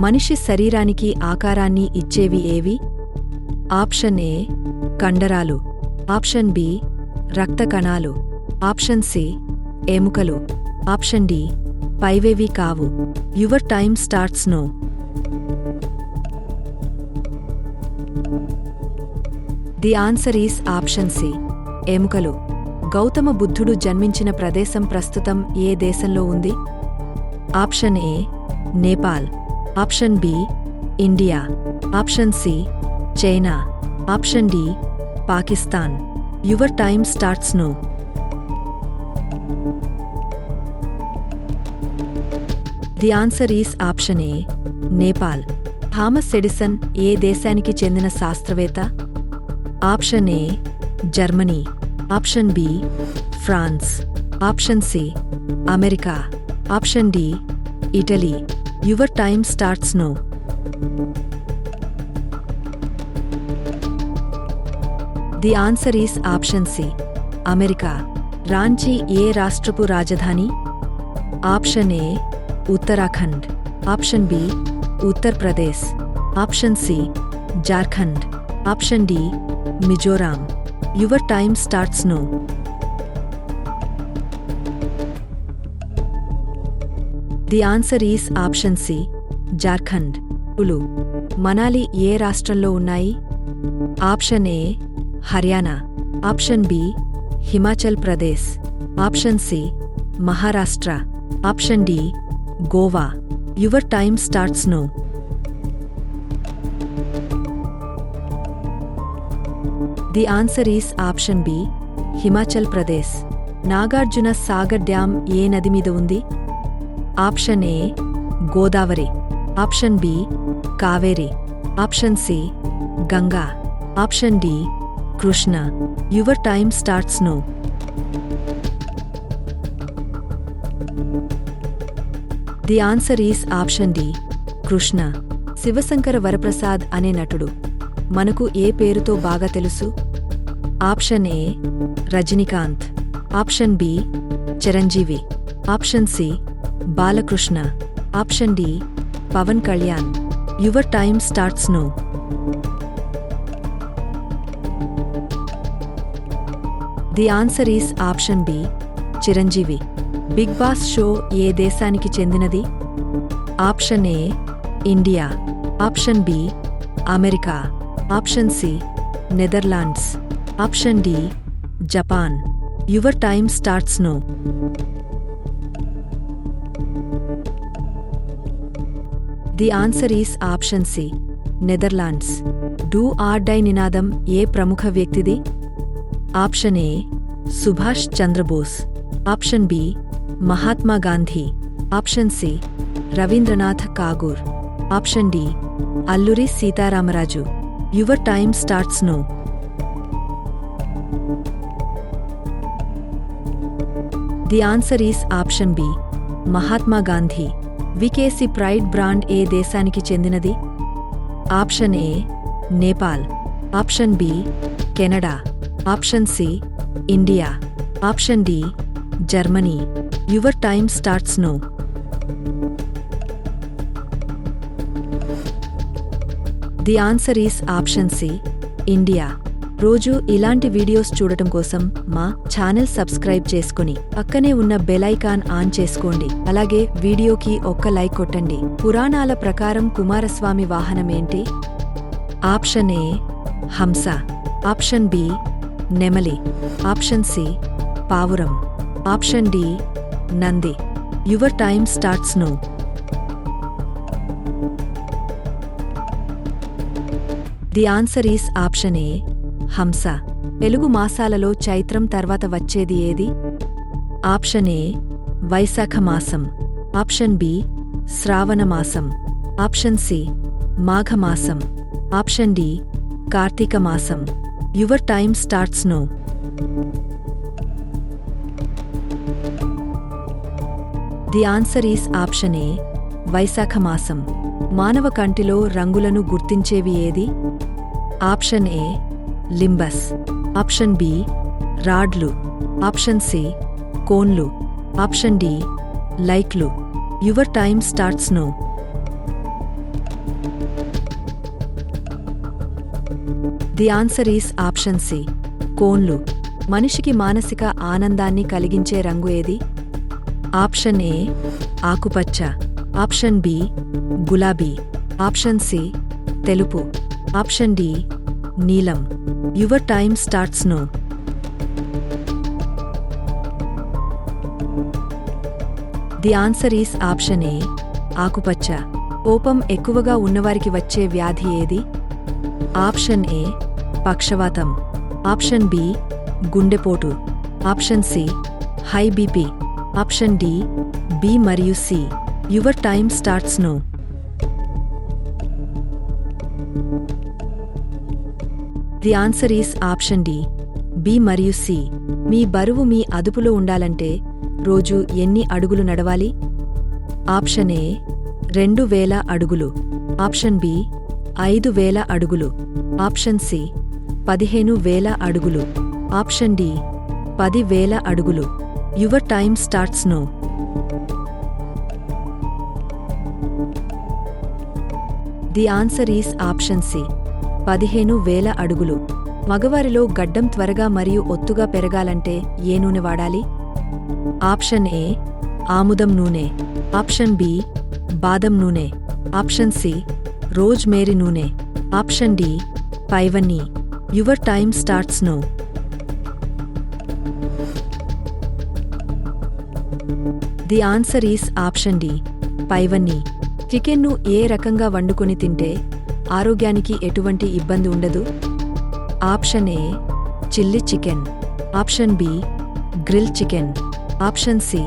మనిషి శరీరానికి ఆకారాన్ని ఇచ్చేవి ఏవి? ఆప్షన్ ఏ కండరాలు, ఆప్షన్ బి రక్త కణాలు, ఆప్షన్ సి ఎముకలు, ఆప్షన్ డి పైవేవి కావు. Your time starts now. The answer is option C ఎముకలు. గౌతమ బుద్ధుడు జన్మించిన ప్రదేశం ప్రస్తుతం ఏ దేశంలో ఉంది? Option A Nepal, option B India, option C China, option D Pakistan. Your time starts now. The answer is option A Nepal. Thomas Edison ఏ దేశానికి చెందిన శాస్త్రవేత్త? Option A Germany, option B France, option C America, option D Italy. Your time starts now. The answer is option C America. Ranchi ఏ రాష్ట్రపు రాజధాని? Option A Uttarakhand, option B Uttar Pradesh, option C Jharkhand, option D Mizoram. Your time starts now. The answer is option C Jharkhand. Kullu Manali ఏ రాష్ట్రంలో ఉన్నాయి? Option A Haryana, option B Himachal Pradesh, option C Maharashtra, option D Goa. Your time starts now. The answer is option B Himachal Pradesh. Nagarjuna Sagar dam ఏ నది మీద ఉంది? Option A Godavari, option B Kaveri, option C Ganga, option D Krishna. Your time starts now. The answer is option D Krishna. Shivashankara Varaprasad అనే నటుడు మనకు ఏ పేరుతో బాగా తెలుసు? Option A Rajinikanth, option B Chiranjeevi, option C Balakrishna, option D Pawan Kalyan. Your time starts now. The answer is option B Chiranjeevi. Big Boss show ఏ దేశానికి చెందినది? Option A India, option B America, option C Netherlands, option D Japan. Your time starts now. The answer is option C Netherlands. Do or die నినాదం ఏ ప్రముఖ వ్యక్తిది? Option A Subhash Chandra Bose, option B Mahatma Gandhi, option C Rabindranath Tagore, option D Alluri Sitaramaraju. Your time starts now. The answer is option B Mahatma Gandhi. VKC Pride brand ఏ దేశానికి చెందినది? Option A Nepal, option B Canada, option C India, option D Germany. Your time starts now. The answer is option C India. రోజు ఇలాంటి videos చూడటం కోసం మా channel subscribe చేసుకుని పక్కనే ఉన్న బెల్ ఐకాన్ ఆన్ చేసుకోండి. అలాగే వీడియోకి ఒక్క లైక్ కొట్టండి. పురాణాల ప్రకారం కుమారస్వామి వాహనమేంటి? ఆప్షన్ ఏ హంస, ఆప్షన్ బి నెమలి, ఆప్షన్ సి పావురం, option D Nandi. Your time starts now. The answer is option A హంస. తెలుగు మాసాలలో చైత్రం తర్వాత వచ్చేది ఏది? ఆప్షన్ ఏ వైశాఖ మాసం, ఆప్షన్ బి శ్రావణ మాసం, ఆప్షన్ సి మాఘమాసం, ఆప్షన్ డి కార్తీక మాసం. Your time starts now. The answer is option A Vaishakha మాసం. మానవ కంటిలో రంగులను గుర్తించేవి ఏది? Option A limbus, option B రాడ్లు, ఆప్షన్ సి కోన్లు, ఆప్షన్ డి లైట్లు. Your time starts now. The answer is option C కోన్లు. మనిషికి మానసిక ఆనందాన్ని కలిగించే రంగు ఏది? ఆప్షన్ ఏ ఆకుపచ్చ, ఆప్షన్ బి గులాబీ, ఆప్షన్ సి తెలుపు, ఆప్షన్ డి నీలం. Your time starts now. The answer is option A ఆకుపచ్చ. కోపం ఎక్కువగా ఉన్నవారికి వచ్చే వ్యాధి ఏది? ఆప్షన్ ఏ పక్షవాతం, ఆప్షన్ బి గుండెపోటు, option C high BP, option D B మరియు C. Your time starts now. The answer is option D B మరియు సి. మీ బరువు మీ అదుపులో ఉండాలంటే రోజు ఎన్ని అడుగులు నడవాలి? ఆప్షన్ ఏ 2000 అడుగులు, ఆప్షన్ బి 5000 అడుగులు, ఆప్షన్ సి 15000 అడుగులు, ఆప్షన్ డి 10000 అడుగులు. Your time starts now. The answer is option C 15000 అడుగులు. మగవారిలో గడ్డం త్వరగా మరియు ఒత్తుగా పెరగాలంటే ఏ నూనె వాడాలి? ఆప్షన్ ఏ ఆముదం నూనె, ఆప్షన్ బి బాదం నూనె, ఆప్షన్ సి రోజ్ మేరీ నూనె, ఆప్షన్ డి పైవన్నీ. Your time starts now. The answer is option D పైవన్నీ. చికెన్ను ఏ రకంగా వండుకొని తింటే ఆరోగ్యానికి ఎటువంటి ఇబ్బంది ఉండదు? Option A chilli chicken, option B grill chicken, option C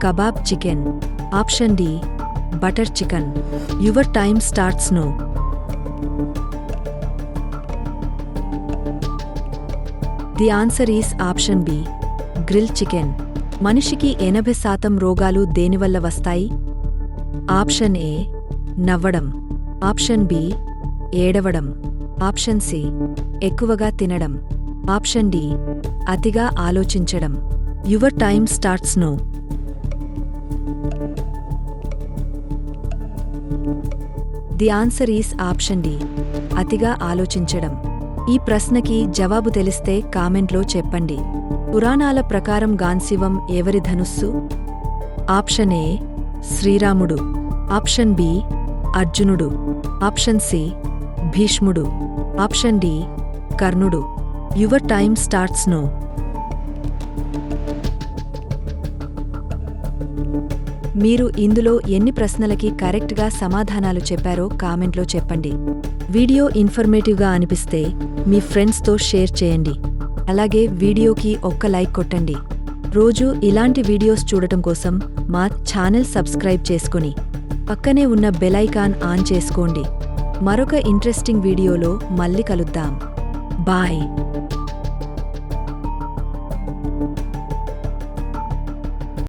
kebab chicken, option D butter chicken. Your time starts now. The answer is option B grill chicken. మనిషికి 80% రోగాలు దేనివల్ల వస్తాయి? ఆప్షన్ ఏ నవ్వడం, ఆప్షన్ బి ఏడవడం, option C ఎక్కువగా తినడం, option D అతిగా ఆలోచించడం. Your time starts now. The answer is option D అతిగా ఆలోచించడం. ఈ ప్రశ్నకి జవాబు తెలిస్తే కామెంట్లో చెప్పండి. పురాణాల ప్రకారం గాంధీవం ఎవరి ధనుస్సు? ఆప్షన్ ఏ శ్రీరాముడు, ఆప్షన్ బి అర్జునుడు, ఆప్షన్ సి భీష్ముడు, ఆప్షన్ డి కర్ణుడు. Your time starts now. మీరు ఇందులో ఎన్ని ప్రశ్నలకి కరెక్ట్గా సమాధానాలు చెప్పారో కామెంట్లో చెప్పండి. వీడియో ఇన్ఫర్మేటివ్గా అనిపిస్తే మీ ఫ్రెండ్స్తో షేర్ చేయండి. అలాగే వీడియోకి ఒక్క లైక్ కొట్టండి. రోజు ఇలాంటి వీడియోస్ చూడటం కోసం మా ఛానల్ సబ్స్క్రైబ్ చేసుకుని పక్కనే ఉన్న బెల్ ఐకాన్ ఆన్ చేసుకోండి. మరొక ఇంట్రెస్టింగ్ వీడియోలో మళ్ళీ కలుద్దాం. బాయ్.